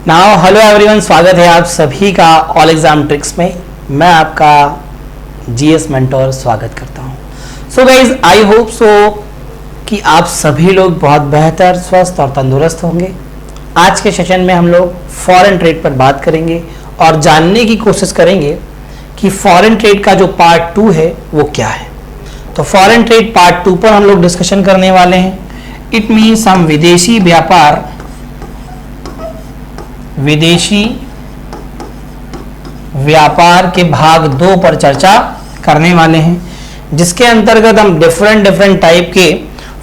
Now hello everyone, स्वागत है आप सभी का ऑल एग्जाम ट्रिक्स में। मैं आपका जीएस मेंटोर स्वागत करता हूं। So guys, I hope so कि आप सभी लोग बहुत बेहतर, स्वस्थ और तंदुरुस्त होंगे। आज के सेशन में हम लोग फॉरेन ट्रेड पर बात करेंगे और जानने की कोशिश करेंगे कि फॉरेन ट्रेड का जो पार्ट 2 है वो क्या है। तो फॉरेन ट्रेड पार्ट 2 पर हम लोग डिस्कशन करने वाले हैं। इट मीन्स हम विदेशी व्यापार के भाग 2 पर चर्चा करने वाले हैं, जिसके अंतर्गत हम डिफरेंट टाइप के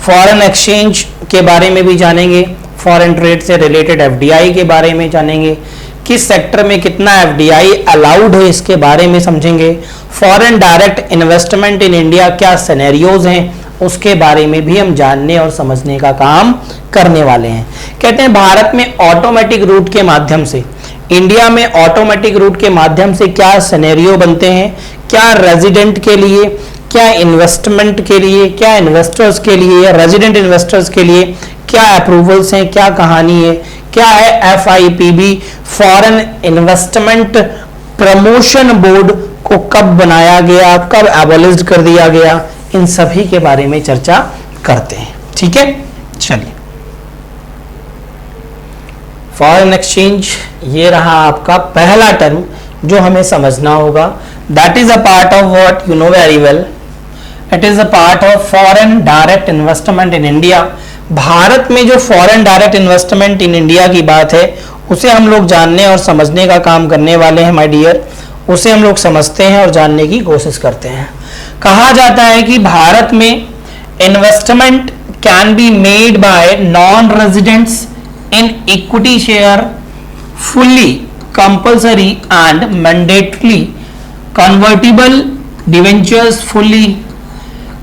फॉरेन एक्सचेंज के बारे में भी जानेंगे, फॉरेन ट्रेड से रिलेटेड एफडीआई के बारे में जानेंगे, किस सेक्टर में कितना एफडीआई अलाउड है इसके बारे में समझेंगे, foreign direct investment in India क्या सिनेरियोज हैं उसके बारे में भी हम जानने और समझने का काम करने वाले हैं। कहते हैं भारत में ऑटोमेटिक रूट के माध्यम से, इंडिया में ऑटोमेटिक रूट के माध्यम से क्या सिनेरियो बनते हैं, क्या रेजिडेंट के लिए, क्या इन्वेस्टमेंट के लिए, क्या इन्वेस्टर्स के लिए, रेजिडेंट इन्वेस्टर्स के लिए क्या अप्रूवल्स हैं, क्या कहानी है, क्या है FIPB foreign investment promotion board को कब बनाया गया, कब एबॉलिश्ड कर दिया गया, इन सभी के बारे में चर्चा करते हैं। ठीक है, चलिए। फॉरेन एक्सचेंज, ये रहा आपका पहला टर्म जो हमें समझना होगा। That is a part of what you know very well, it is a part of foreign direct investment in India. Bharat में जो foreign direct investment in India की बात है उसे हम लोग जानने और समझने का काम करने वाले हैं माय डियर। उसे हम लोग समझते हैं और जानने की कोशिश करते हैं। कहा जाता है कि भारत में investment can be made by non residents in equity share fully compulsory and mandatory convertible debentures fully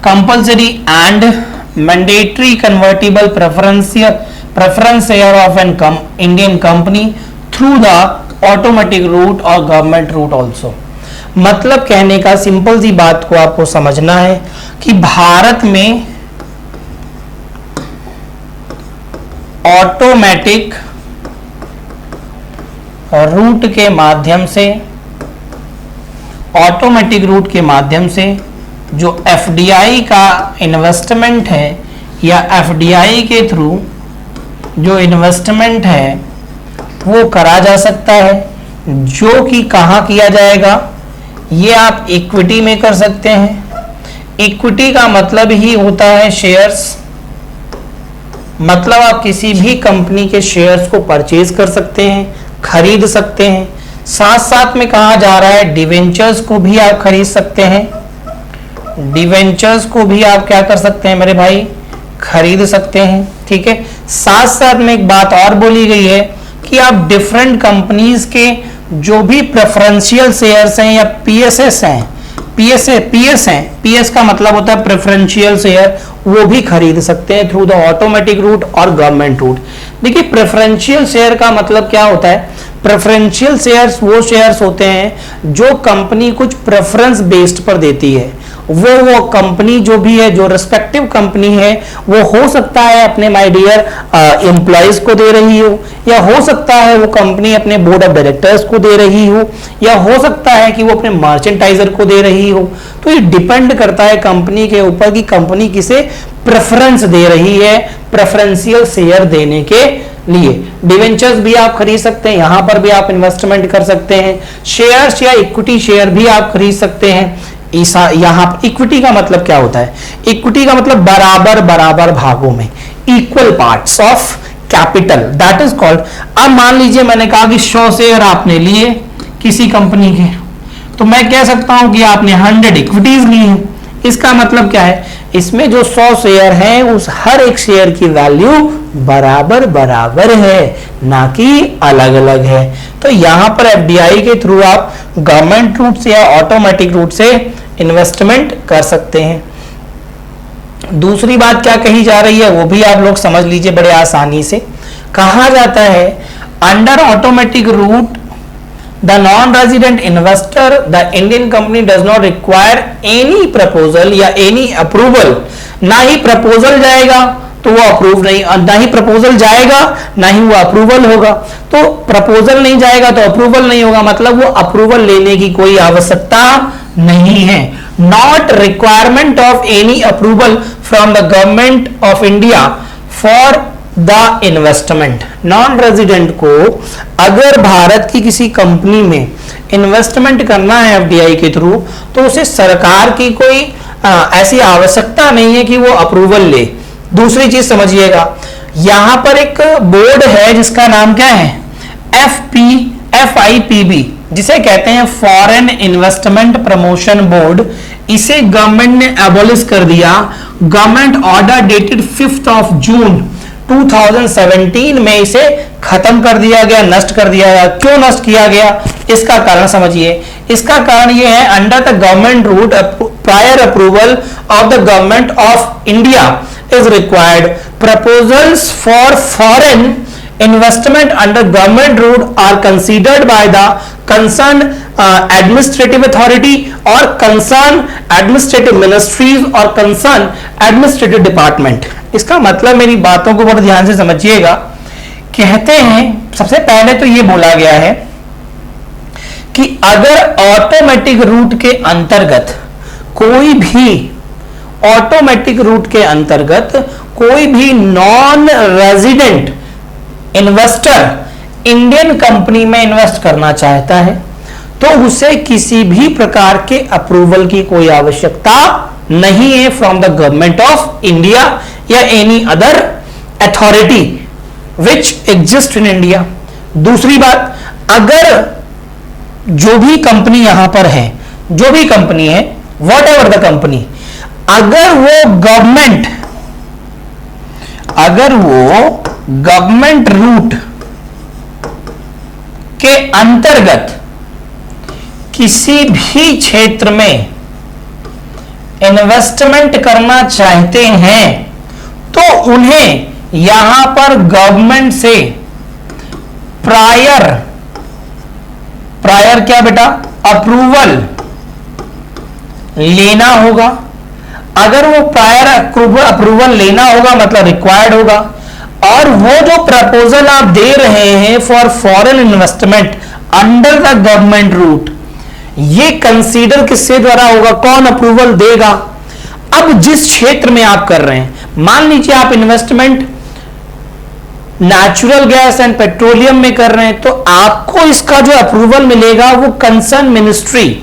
compulsory and mandatory convertible preference share of an Indian company through the automatic route और government route also. मतलब कहने का simple सी बात को आपको समझना है कि भारत में ऑटोमेटिक रूट के माध्यम से जो एफडीआई का इन्वेस्टमेंट है या एफडीआई के थ्रू जो इन्वेस्टमेंट है वो करा जा सकता है, जो कि कहाँ किया जाएगा, ये आप इक्विटी में कर सकते हैं। इक्विटी का मतलब ही होता है शेयर्स, मतलब आप किसी भी कंपनी के शेयर्स को परचेज कर सकते हैं, खरीद सकते हैं। साथ साथ में कहा जा रहा है डिवेंचर्स को भी आप खरीद सकते हैं, डिवेंचर्स को भी आप क्या कर सकते हैं मेरे भाई, खरीद सकते हैं। ठीक है, साथ साथ में एक बात और बोली गई है कि आप डिफरेंट कंपनीज के जो भी प्रेफरेंशियल शेयर्स हैं या पीएसएस हैं, पीएस का मतलब होता है प्रेफरेंशियल शेयर, वो भी खरीद सकते हैं थ्रू द ऑटोमेटिक रूट और गवर्नमेंट रूट। देखिए, प्रेफरेंशियल शेयर का मतलब क्या होता है। प्रेफरेंशियल शेयर्स वो शेयर्स होते हैं जो कंपनी कुछ प्रेफरेंस बेस्ड पर देती है। वो कंपनी जो भी है, जो रिस्पेक्टिव कंपनी है, वो हो सकता है अपने माय डियर एम्प्लॉयज को दे रही हो, या हो सकता है वो कंपनी अपने बोर्ड ऑफ डायरेक्टर्स को दे रही हो, या हो सकता है कि वो अपने मर्चेंटाइजर को दे रही हो। तो ये डिपेंड करता है कंपनी के ऊपर कि कंपनी किसे प्रेफरेंस दे रही है प्रेफरेंशियल शेयर देने के लिए। डिवेंचर्स भी आप खरीद सकते हैं, यहां पर भी आप इन्वेस्टमेंट कर सकते हैं। शेयर्स या इक्विटी शेयर भी आप खरीद सकते हैं। यहां इक्विटी का मतलब क्या होता है, इक्विटी का मतलब बराबर भागों में, equal parts of capital, that is called. अब मान लीजिए मैंने कहा कि 100 शेयर आपने लिए किसी कंपनी के, तो मैं कह सकता हूं कि आपने 100 इक्विटीज ली है। इसका मतलब क्या है, इसमें जो 100 शेयर हैं उस हर एक शेयर की वैल्यू बराबर है, ना कि अलग अलग है। तो यहां पर एफडीआई के थ्रू आप गवर्नमेंट रूट से या ऑटोमेटिक रूट से इन्वेस्टमेंट कर सकते हैं। दूसरी बात क्या कही जा रही है वो भी आप लोग समझ लीजिए बड़े आसानी से। कहा जाता है under automatic route the non resident investor the Indian company does not require any proposal या एनी अप्रूवल। ना ही प्रपोजल जाएगा तो वो अप्रूव नहीं, ना ही प्रपोजल जाएगा ना ही वो अप्रूवल होगा। तो प्रपोजल नहीं जाएगा तो अप्रूवल नहीं होगा, मतलब वो अप्रूवल लेने की कोई आवश्यकता नहीं है। Not requirement of any approval from the government of India for the investment. Non resident को अगर भारत की किसी कंपनी में इन्वेस्टमेंट करना है एफडीआई के थ्रू, तो उसे सरकार की कोई ऐसी आवश्यकता नहीं है कि वो अप्रूवल ले। दूसरी चीज समझिएगा, यहां पर एक बोर्ड है जिसका नाम क्या है, FIPB, जिसे कहते हैं फॉरेन इन्वेस्टमेंट प्रमोशन बोर्ड। इसे गवर्नमेंट ने एबॉलिश कर दिया। गवर्नमेंट ऑर्डर डेटेड 5 जून 2017 में इसे खत्म कर दिया गया, नष्ट कर दिया गया। क्यों नष्ट किया गया, इसका कारण समझिए। इसका कारण यह है, under the government route prior approval of the government of India is required. Proposals for foreign investment under government route are considered by the concerned administrative authority or concerned administrative ministries or concerned administrative department. इसका मतलब, मेरी बातों को बहुत ध्यान से समझिएगा। कहते हैं, सबसे पहले तो ये बोला गया है कि अगर ऑटोमेटिक रूट के अंतर्गत कोई भी ऑटोमेटिक रूट के अंतर्गत कोई भी non resident investor Indian company में इन्वेस्ट करना चाहता है तो उसे किसी भी प्रकार के अप्रूवल की कोई आवश्यकता नहीं है from the government of India या any other authority which exist in India. दूसरी बात, अगर जो भी कंपनी यहां पर है, जो भी कंपनी है, वॉट एवर द कंपनी, अगर वो गवर्नमेंट रूट के अंतर्गत किसी भी क्षेत्र में इन्वेस्टमेंट करना चाहते हैं तो उन्हें यहां पर गवर्नमेंट से प्रायर क्या बेटा, अप्रूवल लेना होगा। अगर वो प्रायर अप्रूवल लेना होगा मतलब रिक्वायर्ड होगा, और वो जो प्रपोजल आप दे रहे हैं for foreign investment under the government route, ये कंसीडर किससे द्वारा होगा, कौन अप्रूवल देगा। अब जिस क्षेत्र में आप कर रहे हैं, मान लीजिए आप investment natural gas and petroleum में कर रहे हैं, तो आपको इसका जो अप्रूवल मिलेगा वो concern ministry,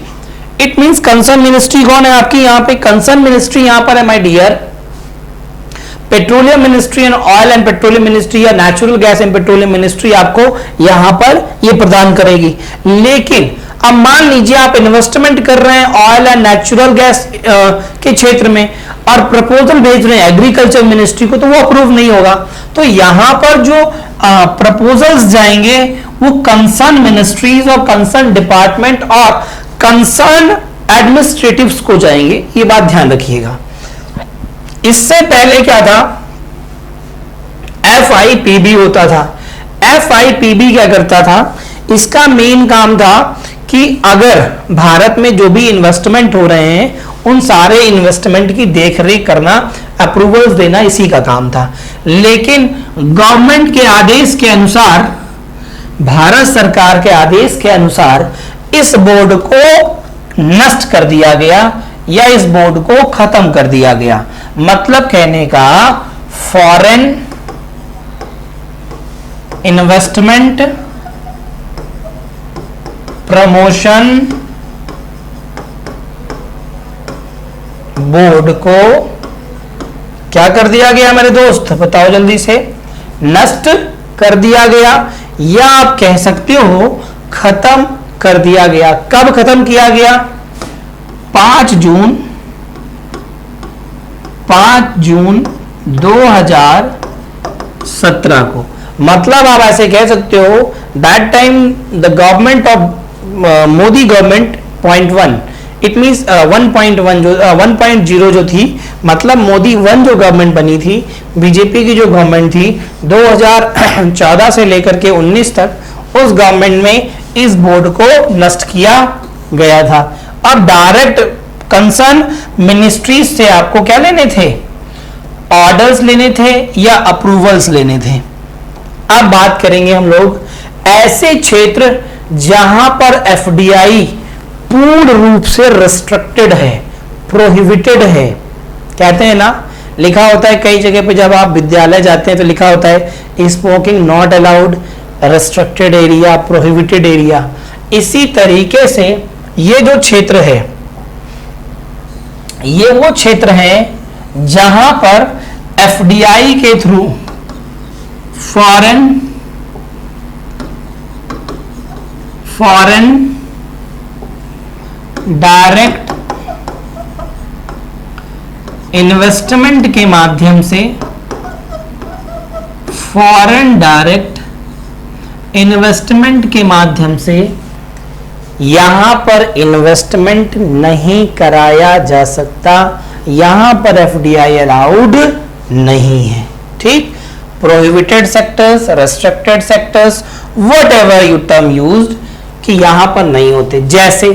it means concern ministry कौन है आपकी, यहां पे कंसर्न मिनिस्ट्री यहां पर है my dear, petroleum ministry and oil and petroleum ministry या natural gas and petroleum ministry आपको यहां पर ये प्रदान करेगी। लेकिन अब मान लीजिए आप इन्वेस्टमेंट कर रहे हैं ऑयल एंड नेचुरल गैस के क्षेत्र में और प्रपोजल भेज रहे हैं एग्रीकल्चर मिनिस्ट्री को, तो वो अप्रूव नहीं होगा। तो यहां पर जो प्रपोजल्स जाएंगे वो कंसर्न मिनिस्ट्रीज और कंसर्न डिपार्टमेंट और कंसर्न एडमिनिस्ट्रेटिव्स को जाएंगे, ये बात ध्यान रखिएगा। इससे पहले क्या था, FIPB होता था। FIPB क्या करता था, इसका मेन काम था कि अगर भारत में जो भी इन्वेस्टमेंट हो रहे हैं उन सारे इन्वेस्टमेंट की देखरेख करना, अप्रूवल्स देना, इसी का काम था। लेकिन गवर्नमेंट के आदेश के अनुसार, भारत सरकार के आदेश के अनुसार इस बोर्ड को नष्ट कर दिया गया या इस बोर्ड को खत्म कर दिया गया। मतलब कहने का, फॉरेन इन्वेस्टमेंट प्रमोशन बोर्ड को क्या कर दिया गया मेरे दोस्त, बताओ जल्दी से, नष्ट कर दिया गया, या आप कह सकते हो खत्म कर दिया गया। कब खत्म किया गया, 5 जून 2017 को। मतलब आप ऐसे कह सकते हो, that time the government of Modi government 0.1, it means 1.1 जो 1.0 जो थी, मतलब मोदी 1 जो गवर्नमेंट बनी थी, बीजेपी की जो गवर्नमेंट थी 2014 से लेकर के 19 तक, उस गवर्नमेंट में इस बोर्ड को नष्ट किया गया था। अब डायरेक्ट कंसर्न मिनिस्ट्री से आपको क्या लेने थे, ऑर्डर्स लेने थे या अप्रूवल्स लेने थे। अब बात करेंगे हम लोग ऐसे क्षेत्र जहां पर एफडीआई पूर्ण रूप से रेस्ट्रिक्टेड है, प्रोहिबिटेड है। कहते हैं ना, लिखा होता है कई जगह पे, जब आप विद्यालय जाते हैं तो लिखा होता है smoking not allowed, restricted area, prohibited area. इसी तरीके से ये जो क्षेत्र है, ये वो क्षेत्र है जहां पर एफडीआई के थ्रू फॉरेन डायरेक्ट इन्वेस्टमेंट के माध्यम से, फॉरेन डायरेक्ट इन्वेस्टमेंट के माध्यम से यहां पर इन्वेस्टमेंट नहीं कराया जा सकता, यहां पर एफडीआई अलाउड नहीं है। ठीक, prohibited sectors, restricted sectors, whatever you term used, कि यहां पर नहीं होते। जैसे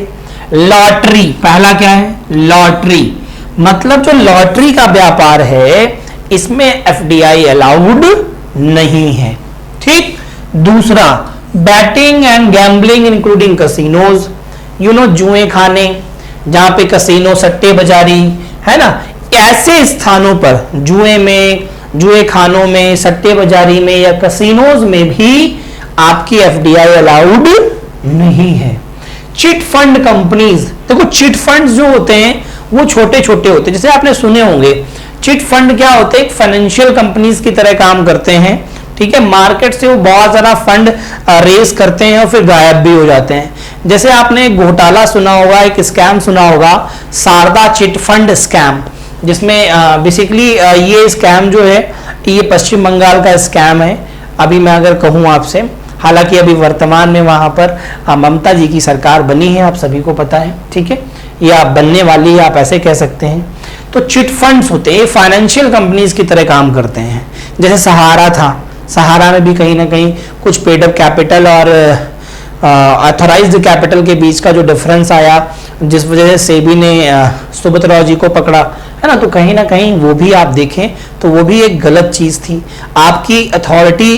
लॉटरी, पहला क्या है? लॉटरी, मतलब जो लॉटरी का व्यापार है इसमें एफडीआई अलाउड नहीं है। ठीक, दूसरा batting and gambling including casinos, you know, जुए खाने, जहां पे कसिनो, सट्टे बाजारी है ना, ऐसे स्थानों पर जुए खानों में, सट्टे बाजारी में या कसिनोज में भी आपकी एफडीआई अलाउड नहीं है। चिट फंड कंपनीज, देखो चिट फंड जो होते हैं वो छोटे छोटे होते हैं, जैसे आपने सुने होंगे चिट फंड क्या होते हैं, फाइनेंशियल कंपनीज की तरह काम करते हैं। ठीक है, मार्केट से वो बहुत सारा फंड रेज करते हैं और फिर गायब भी हो जाते हैं। जैसे आपने एक घोटाला सुना होगा, एक स्कैम सुना होगा, शारदा चिट फंड स्कैम, जिसमें बेसिकली ये स्कैम जो है ये पश्चिम बंगाल का स्कैम है। अभी मैं अगर कहूँ आपसे, हालांकि अभी वर्तमान में वहां पर ममता जी की सरकार बनी है, आप सभी को पता है। ठीक है, या बनने वाली है, आप ऐसे कह सकते हैं। तो चिट फंड्स होते हैं, फाइनेंशियल कंपनीज की तरह काम करते हैं। जैसे सहारा था, सहारा में भी कहीं ना कहीं कुछ पेड अप कैपिटल और ऑथराइज्ड कैपिटल के बीच का जो डिफरेंस आया, जिस वजह से सेबी ने सुब्रत जी को पकड़ा, है ना, तो कहीं ना कहीं वो भी आप देखें तो वो भी एक गलत चीज थी। आपकी अथॉरिटी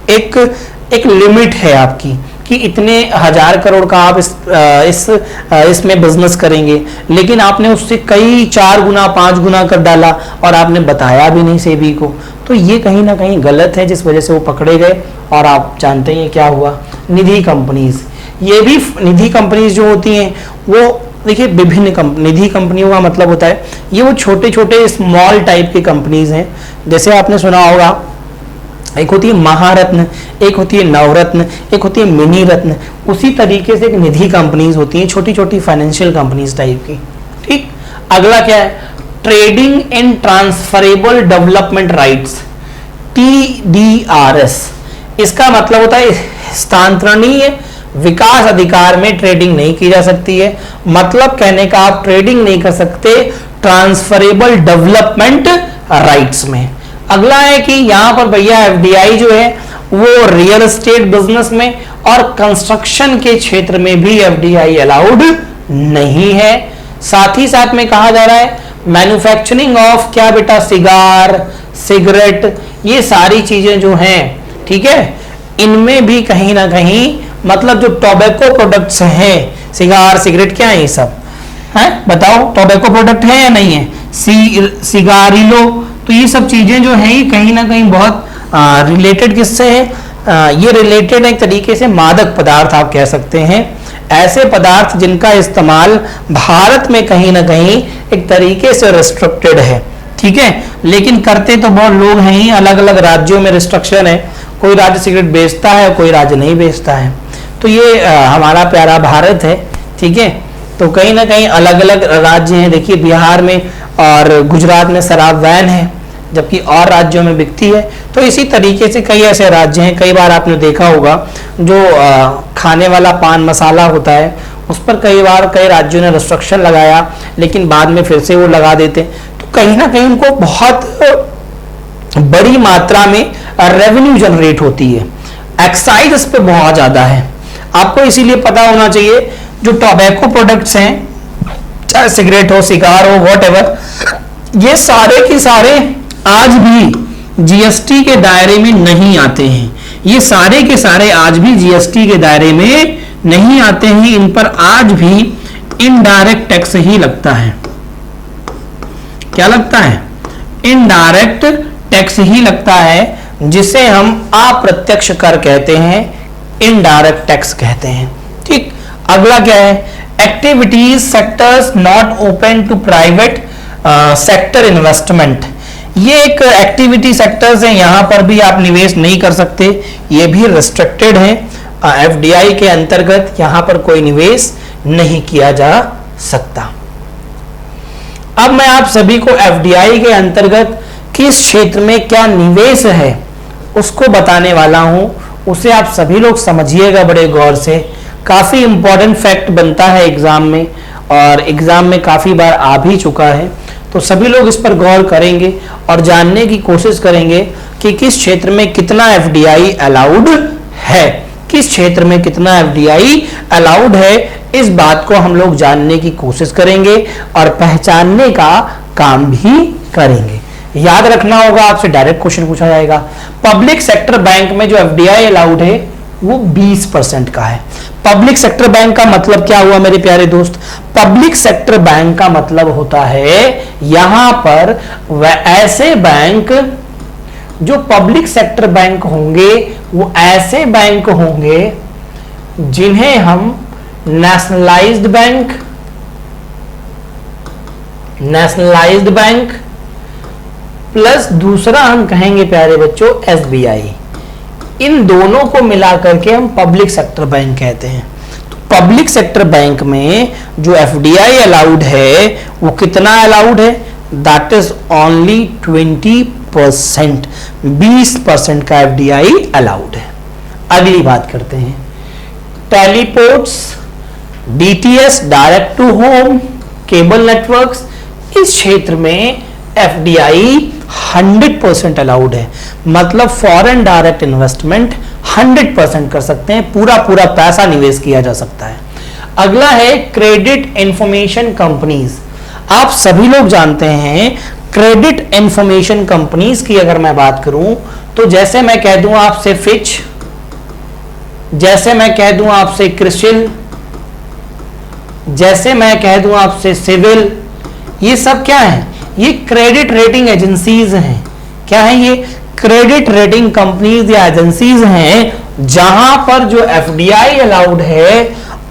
एक लिमिट है आपकी कि इतने 1000 करोड़ का आप इसमें बिजनेस करेंगे, लेकिन आपने उससे कई 4 गुना 5 गुना कर डाला और आपने बताया भी नहीं सेबी को, तो ये कहीं ना कहीं गलत है, जिस वजह से वो पकड़े गए। और आप जानते हैं क्या हुआ, निधि कंपनीज, ये भी निधि कंपनीज जो होती हैं वो देखिए विभिन्न निधि कंपनियों का मतलब होता है ये वो छोटे छोटे स्मॉल टाइप की कंपनीज हैं। जैसे आपने सुना होगा, एक होती है महारत्न, एक होती है नवरत्न, एक होती है मिनी रत्न। उसी तरीके से एक निधि कंपनीज होती हैं, छोटी छोटी फाइनेंशियल कंपनीज टाइप की। ठीक, अगला क्या है, trading in transferable development rights, TDRS। इसका मतलब होता है हस्तांतरणीय विकास अधिकार में ट्रेडिंग नहीं की जा सकती है। मतलब कहने का, आप ट्रेडिंग नहीं कर सकते ट्रांसफरेबल डेवलपमेंट राइट्स में। अगला है कि यहां पर भैया एफडीआई जो है वो रियल एस्टेट बिजनेस में और कंस्ट्रक्शन के क्षेत्र में भी एफडीआई अलाउड नहीं है। साथ ही साथ में कहा जा रहा है मैन्युफैक्चरिंग ऑफ क्या बेटा, सिगार, सिगरेट, ये सारी चीजें जो हैं, ठीक है, इनमें भी कहीं ना कहीं मतलब जो टोबैको प्रोडक्ट्स हैं, सिगार, सिगरेट, क्या है ये सब है, बताओ टोबैको प्रोडक्ट है या नहीं है, सिगारिलो, तो ये सब चीजें जो हैं ये कहीं ना कहीं बहुत रिलेटेड किससे है, ये रिलेटेड एक तरीके से मादक पदार्थ आप कह सकते हैं। ऐसे पदार्थ जिनका इस्तेमाल भारत में कहीं ना कहीं एक तरीके से रिस्ट्रिक्टेड है, ठीक है, लेकिन करते तो बहुत लोग हैं ही, अलग अलग राज्यों में रिस्ट्रिक्शन है, कोई राज्य सिगरेट बेचता है, कोई राज्य नहीं बेचता है। तो ये हमारा प्यारा भारत है, ठीक है, तो कहीं ना कहीं अलग अलग राज्य हैं। देखिए बिहार में और गुजरात में शराब बैन है, जबकि और राज्यों में बिकती है। तो इसी तरीके से कई ऐसे राज्य हैं, कई बार आपने देखा होगा जो खाने वाला पान मसाला होता है उस पर कई बार कई राज्यों ने रिस्ट्रिक्शन लगाया, लेकिन बाद में फिर से वो लगा देते। तो कहीं ना कहीं उनको बहुत बड़ी मात्रा में रेवेन्यू जनरेट होती है, एक्साइज इस पे बहुत ज्यादा है। आपको इसीलिए पता होना चाहिए जो टोबैको प्रोडक्ट्स हैं, चाहे सिगरेट हो, सिगार हो, व्हाटएवर, ये सारे के सारे आज भी जीएसटी के दायरे में नहीं आते हैं। ये सारे के सारे आज भी जीएसटी के दायरे में नहीं आते हैं। इन पर आज भी इनडायरेक्ट टैक्स ही लगता है। क्या लगता है? इनडायरेक्ट टैक्स ही लगता है, जिसे हम अप्रत्यक्ष कर कहते हैं, इनडायरेक्ट टैक्स कहते हैं। ठीक, अगला क्या है? Activities sectors not open to private sector investment. ये एक एक्टिविटी सेक्टर्स है, यहां पर भी आप निवेश नहीं कर सकते, ये भी रिस्ट्रिक्टेड है। एफडीआई के अंतर्गत यहां पर कोई निवेश नहीं किया जा सकता। अब मैं आप सभी को एफडीआई के अंतर्गत किस क्षेत्र में क्या निवेश है उसको बताने वाला हूं, उसे आप सभी लोग समझिएगा बड़े गौर से। काफी इंपॉर्टेंट फैक्ट बनता है एग्जाम में, और एग्जाम में काफी बार आ भी चुका है, तो सभी लोग इस पर गौर करेंगे और जानने की कोशिश करेंगे कि किस क्षेत्र में कितना एफडीआई अलाउड है, किस क्षेत्र में कितना एफडीआई अलाउड है। इस बात को हम लोग जानने की कोशिश करेंगे और पहचानने का काम भी करेंगे। याद रखना होगा, आपसे डायरेक्ट क्वेश्चन पूछा जाएगा। पब्लिक सेक्टर बैंक में जो एफडीआई अलाउड है वो 20% का है। पब्लिक सेक्टर बैंक का मतलब क्या हुआ मेरे प्यारे दोस्त? पब्लिक सेक्टर बैंक का मतलब होता है यहां पर ऐसे बैंक जो पब्लिक सेक्टर बैंक होंगे, वो ऐसे बैंक होंगे जिन्हें हम नेशनलाइज्ड बैंक प्लस दूसरा हम कहेंगे प्यारे बच्चों एसबीआई, इन दोनों को मिला करके हम पब्लिक सेक्टर बैंक कहते हैं। तो पब्लिक सेक्टर बैंक में जो एफडीआई अलाउड है वो कितना अलाउड है? दैट इज ओनली 20%, 20% का एफडीआई अलाउड है। अगली बात करते हैं, teleports, DTS direct to home, cable networks, इस क्षेत्र में एफडीआई 100% अलाउड है। मतलब फॉरेन डायरेक्ट इन्वेस्टमेंट 100% कर सकते हैं, पूरा पूरा पैसा निवेश किया जा सकता है। अगला है क्रेडिट इंफॉर्मेशन कंपनीज। आप सभी लोग जानते हैं क्रेडिट इंफॉर्मेशन कंपनीज की अगर मैं बात करूं तो जैसे मैं कह दूं आपसे फिच, जैसे मैं कह दूं आपसे क्रिसिल, जैसे मैं कह दूं आपसे सिविल, ये सब क्या है? ये क्रेडिट रेटिंग एजेंसीज हैं। क्या है ये? क्रेडिट रेटिंग कंपनीज या एजेंसीज हैं जहां पर जो एफडीआई अलाउड है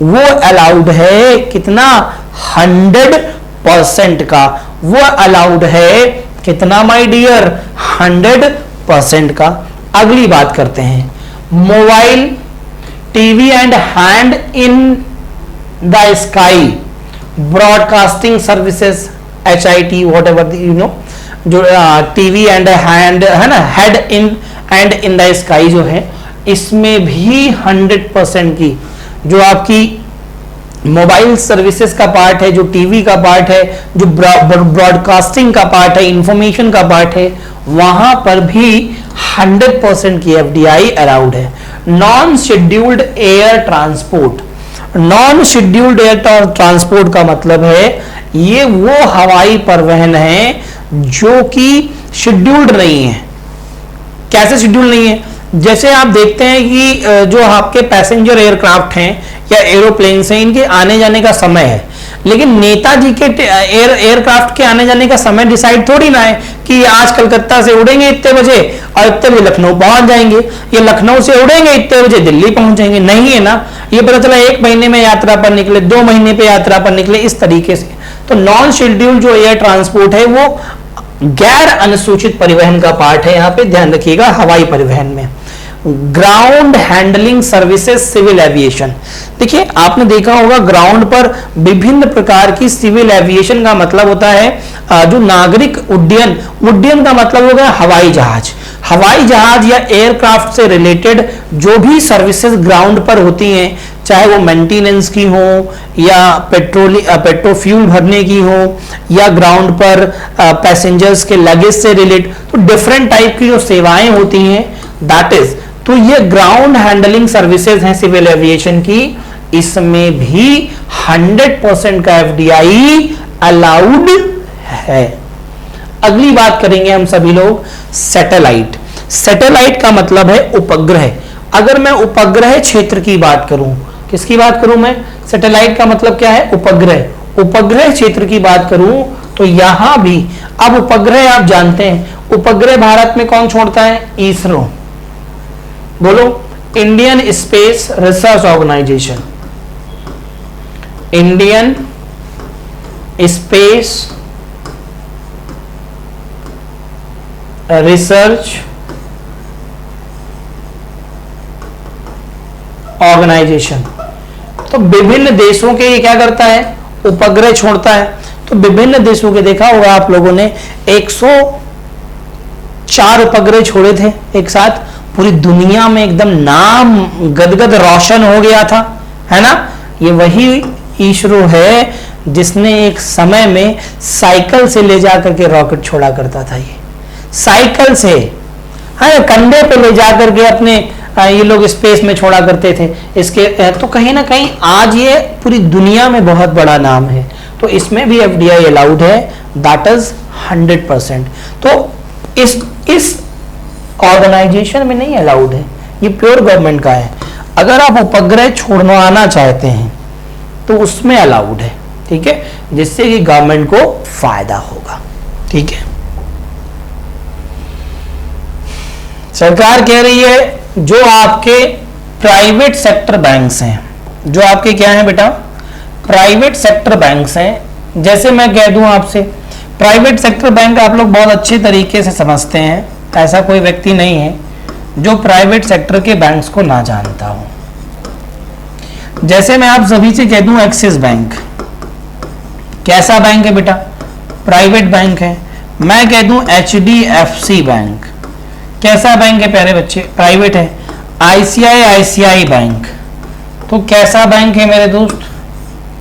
वो अलाउड है कितना? 100% का। वो अलाउड है कितना माय डियर? 100% का। अगली बात करते हैं, mobile, TV and hand in the sky broadcasting services, HIT whatever you know, जो टीवी एंड हैंड है ना, head in and in the sky जो है, इसमें भी 100% की जो आपकी मोबाइल सर्विसेज का पार्ट है, जो टीवी का पार्ट है, जो ब्रॉडकास्टिंग का पार्ट है, इंफॉर्मेशन का पार्ट है, वहां पर भी 100% की एफडीआई अलाउड है। Non scheduled air transport, non scheduled air transport का मतलब है ये वो हवाई परिवहन है जो कि शेड्यूल्ड नहीं है। कैसे शेड्यूल नहीं है? जैसे आप देखते हैं कि जो आपके पैसेंजर एयरक्राफ्ट हैं या एरोप्लेन्स हैं, इनके आने जाने का समय है, लेकिन नेताजी के एयरक्राफ्ट के आने जाने का समय डिसाइड थोड़ी ना है कि आज कलकत्ता से उड़ेंगे इतने बजे और इतने बजे लखनऊ पहुंच जाएंगे, या लखनऊ से उड़ेंगे इतने बजे दिल्ली पहुंच जाएंगे। नहीं है ना, ये पता चला 1 महीने में यात्रा पर निकले, 2 महीने पे यात्रा पर निकले, इस तरीके से। तो नॉन शेड्यूल्ड जो एयर ट्रांसपोर्ट है वो गैर अनुसूचित परिवहन का पार्ट है, यहां पे ध्यान रखिएगा हवाई परिवहन में। Ground handling services civil aviation, देखिए आपने देखा होगा ग्राउंड पर विभिन्न प्रकार की सिविल एविएशन का मतलब होता है जो नागरिक उड्डयन, उड्डयन का मतलब होगा हवाई जहाज, हवाई जहाज या एयरक्राफ्ट से रिलेटेड जो भी सर्विसेज ग्राउंड पर होती हैं, चाहे वो मेंटेनेंस की हो या पेट्रोल फ्यूल भरने की हो या ग्राउंड पर पैसेंजर्स के लगेज से रिलेटेड, तो डिफरेंट टाइप की जो सेवाएं होती हैं दैट इज, तो ये ग्राउंड हैंडलिंग सर्विसेज हैं सिविल एविएशन की, इसमें भी 100% का एफडीआई अलाउड है। अगली बात करेंगे हम सभी लोग सैटेलाइट। सैटेलाइट का मतलब है उपग्रह। अगर मैं उपग्रह क्षेत्र की बात करूं, किसकी बात करूं मैं? सैटेलाइट का मतलब क्या है? उपग्रह। उपग्रह क्षेत्र की बात करूं तो यहां भी, अब उपग्रह आप जानते हैं, उपग्रह भारत में कौन छोड़ता है? इसरो। बोलो, Indian space research organisation. Indian space research organisation. तो विभिन्न देशों के ये क्या करता है? उपग्रह छोड़ता है। तो विभिन्न देशों के, देखा होगा आप लोगों ने, 104 उपग्रह छोड़े थे एक साथ। पूरी दुनिया में एकदम नाम गदगद रोशन हो गया था, है ना? ये वही इसरो है जिसने एक समय में साइकिल से ले जाकर के रॉकेट छोड़ा करता था। ये साइकिल से, हाँ, कंधे पे ले जाकर के अपने ये लोग स्पेस में छोड़ा करते थे। इसके तो कहीं ना कहीं आज ये पूरी दुनिया में बहुत बड़ा नाम है। तो इसमें भी एफडीआई अलाउड है, दैट इज 100%। तो इस ऑर्गेनाइजेशन में नहीं अलाउड है, ये प्योर गवर्नमेंट का है। अगर आप उपग्रह छोड़वाना चाहते हैं तो उसमें अलाउड है, ठीक है, जिससे कि गवर्नमेंट को फायदा होगा, ठीक है। सरकार कह रही है जो आपके प्राइवेट सेक्टर बैंक्स हैं, जो आपके क्या हैं बेटा? प्राइवेट सेक्टर बैंक्स हैं। जैसे मैं कह दूं आपसे, प्राइवेट सेक्टर बैंक आप लोग बहुत अच्छे तरीके से समझते हैं, ऐसा कोई व्यक्ति नहीं है जो प्राइवेट सेक्टर के बैंक्स को ना जानता हो। जैसे मैं आप सभी से कह दूं एक्सिस बैंक, कैसा बैंक है बेटा? प्राइवेट बैंक है। मैं कह दूं एचडीएफसी बैंक, कैसा बैंक है प्यारे बच्चे? प्राइवेट है। आईसीआई बैंक, तो कैसा बैंक है मेरे दोस्त?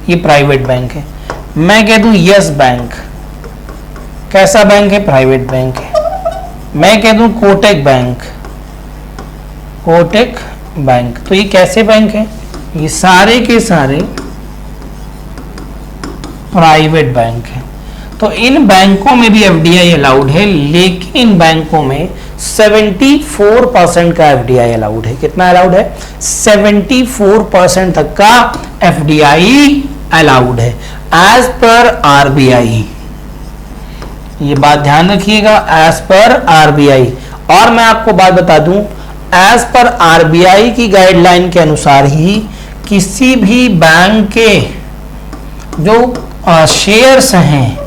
ये प्राइवेट बैंक है। मैं कह दूं यस बैंक, कैसा बैंक है? प्राइवेट बैंक है। मैं कह दूं कोटक बैंक, कोटक बैंक, तो ये कैसे बैंक है? ये सारे के सारे प्राइवेट बैंक है। तो इन बैंकों में भी एफडीआई अलाउड है, लेकिन इन बैंकों में 74% का एफडीआई अलाउड है। कितना अलाउड है? 74% तक का एफडीआई अलाउड है एज पर आरबीआई। ये बात ध्यान रखिएगा, एज पर आरबीआई। और मैं आपको बात बता दूं, एज पर आरबीआई की गाइडलाइन के अनुसार ही किसी भी बैंक के जो शेयर्स हैं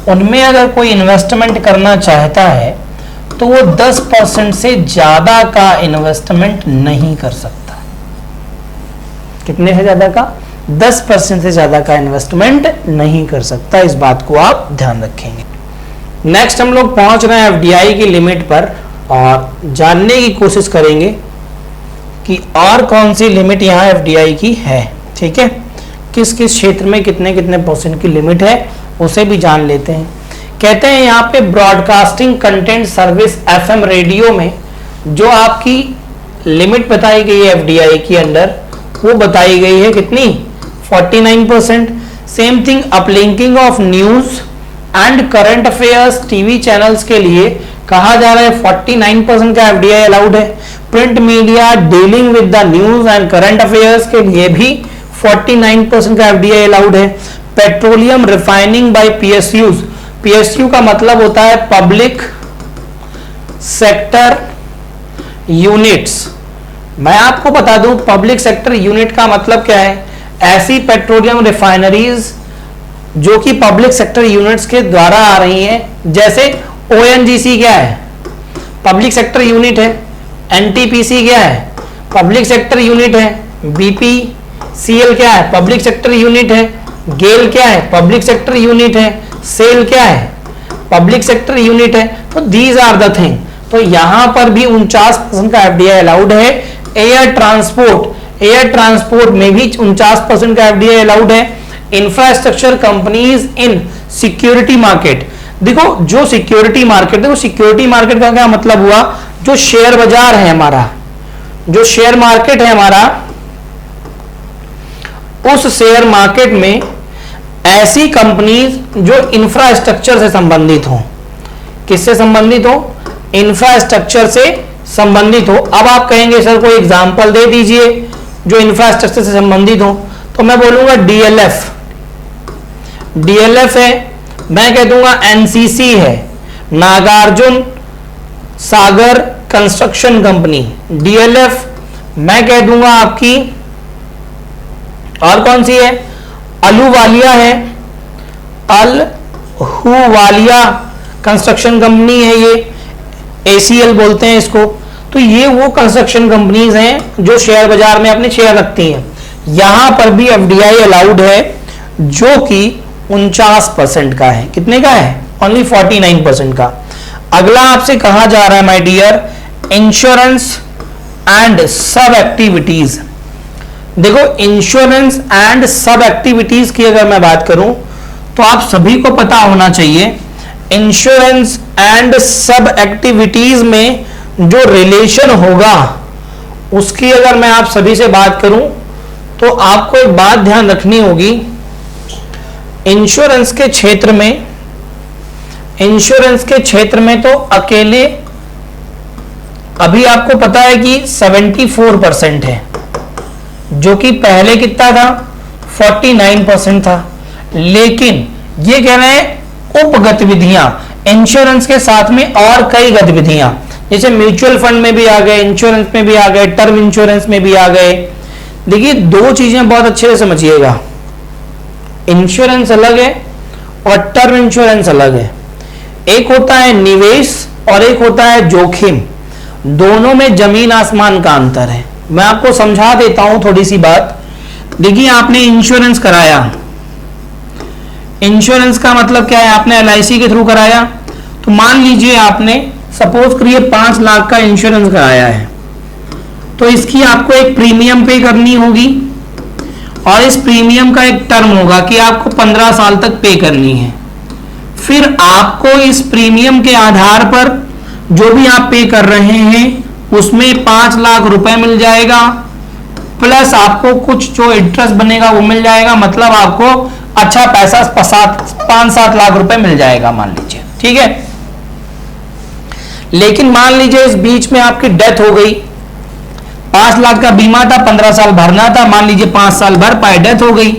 उनमें अगर कोई इन्वेस्टमेंट करना चाहता है तो वो 10% से ज्यादा का इन्वेस्टमेंट नहीं कर सकता। कितने से ज्यादा का? 10% से ज्यादा का इन्वेस्टमेंट नहीं कर सकता। इस बात को आप ध्यान रखेंगे। नेक्स्ट हम लोग पहुंच रहे हैं एफडीआई की लिमिट पर और जानने की कोशिश करेंगे कि और कौन सी लिमिट यहाँ एफडीआई की है, ठीक है। किस किस क्षेत्र में कितने कितने % की लिमिट है उसे भी जान लेते हैं। कहते हैं यहाँ पे broadcasting content service FM radio में जो आपकी लिमिट बताई गई है एफडीआई की अंडर, वो बताई गई है कितनी? 49%। Same thing uplinking of news and current affairs TV channels के लिए कहा जा रहा है 49% का एफडीआई अलाउड है। Print media dealing with the news and current affairs के लिए भी 49% का एफडीआई अलाउड है। Petroleum refining by PSUs, PSU का मतलब होता है पब्लिक सेक्टर यूनिट्स। मैं आपको बता दूं पब्लिक सेक्टर यूनिट का मतलब क्या है? ऐसी पेट्रोलियम रिफाइनरीज जो कि पब्लिक सेक्टर यूनिट्स के द्वारा आ रही हैं। जैसे ओएनजीसी क्या है? पब्लिक सेक्टर यूनिट है। एनटीपीसी क्या है? पब्लिक सेक्टर यूनिट है। बीपीसीएल क्या है? पब्लिक सेक्टर यूनिट है। गेल क्या है? पब्लिक सेक्टर यूनिट है। सेल क्या है? पब्लिक सेक्टर यूनिट है। तो दीज आर द थिंग। तो यहां पर भी 49% का एफडीआई अलाउड है। एयर ट्रांसपोर्ट में भी 49% का एफडीआई अलाउड है। Infrastructure companies in security market, देखो जो सिक्योरिटी मार्केट, देखो सिक्योरिटी मार्केट का क्या मतलब हुआ? जो शेयर बाजार है हमारा, जो शेयर मार्केट है हमारा, उस शेयर मार्केट में ऐसी कंपनीज जो इंफ्रास्ट्रक्चर से संबंधित हो, किससे संबंधित हो? इंफ्रास्ट्रक्चर से संबंधित हो। अब आप कहेंगे सर कोई एग्जांपल दे दीजिए जो इंफ्रास्ट्रक्चर से संबंधित हो, तो मैं बोलूंगा डीएलएफ, डीएलएफ है। मैं कह दूंगा एनसीसी है, Nagarjuna Sagar construction company, DLF. मैं कह दूंगा आपकी और कौन सी है? अलूवालिया है, अलहूवालिया कंस्ट्रक्शन कंपनी है, ये एसीएल बोलते हैं इसको। तो ये वो कंस्ट्रक्शन कंपनीज हैं जो शेयर बाजार में अपने शेयर रखती हैं। यहां पर भी एफडीआई अलाउड है जो कि 49% का है। कितने का है? ओनली 49% का। अगला आपसे कहा जा रहा है माय डियर, इंश्योरेंस एंड सब एक्टिविटीज। देखो इंश्योरेंस एंड सब एक्टिविटीज की अगर मैं बात करूं तो आप सभी को पता होना चाहिए इंश्योरेंस एंड सब एक्टिविटीज में जो रिलेशन होगा उसकी अगर मैं आप सभी से बात करूं तो आपको एक बात ध्यान रखनी होगी। इंश्योरेंस के क्षेत्र में तो अकेले अभी आपको पता है कि 74% है, जो कि पहले कितना था? 49% था। लेकिन ये कह रहे हैं उप गतिविधियां, इंश्योरेंस के साथ में और कई गतिविधियां, जैसे म्यूचुअल फंड में भी आ गए, इंश्योरेंस में भी आ गए, टर्म इंश्योरेंस में भी आ गए। देखिए दो चीजें बहुत अच्छे से समझिएगा, इंश्योरेंस अलग है और टर्म इंश्योरेंस अलग है। एक होता है निवेश और एक होता है जोखिम। दोनों में जमीन आसमान का अंतर है। मैं आपको समझा देता हूं थोड़ी सी बात। देखिए आपने इंश्योरेंस कराया, इंश्योरेंस का मतलब क्या है? आपने एलआईसी के थ्रू कराया। तो मान लीजिए आपने सपोज करिए 5 लाख का इंश्योरेंस कराया है, तो इसकी आपको एक प्रीमियम पे करनी होगी और इस प्रीमियम का एक टर्म होगा कि आपको 15 साल तक पे करनी है। फिर आपको इस प्रीमियम के आधार पर जो भी आप पे कर रहे हैं उसमें 5 लाख रुपए मिल जाएगा, प्लस आपको कुछ जो इंटरेस्ट बनेगा वो मिल जाएगा। मतलब आपको अच्छा पैसा 5-7 लाख रुपए मिल जाएगा मान लीजिए, ठीक है। लेकिन मान लीजिए इस बीच में आपकी डेथ हो गई, 5 लाख का बीमा था, 15 साल भरना था, मान लीजिए 5 साल भर पाए, डेथ हो गई,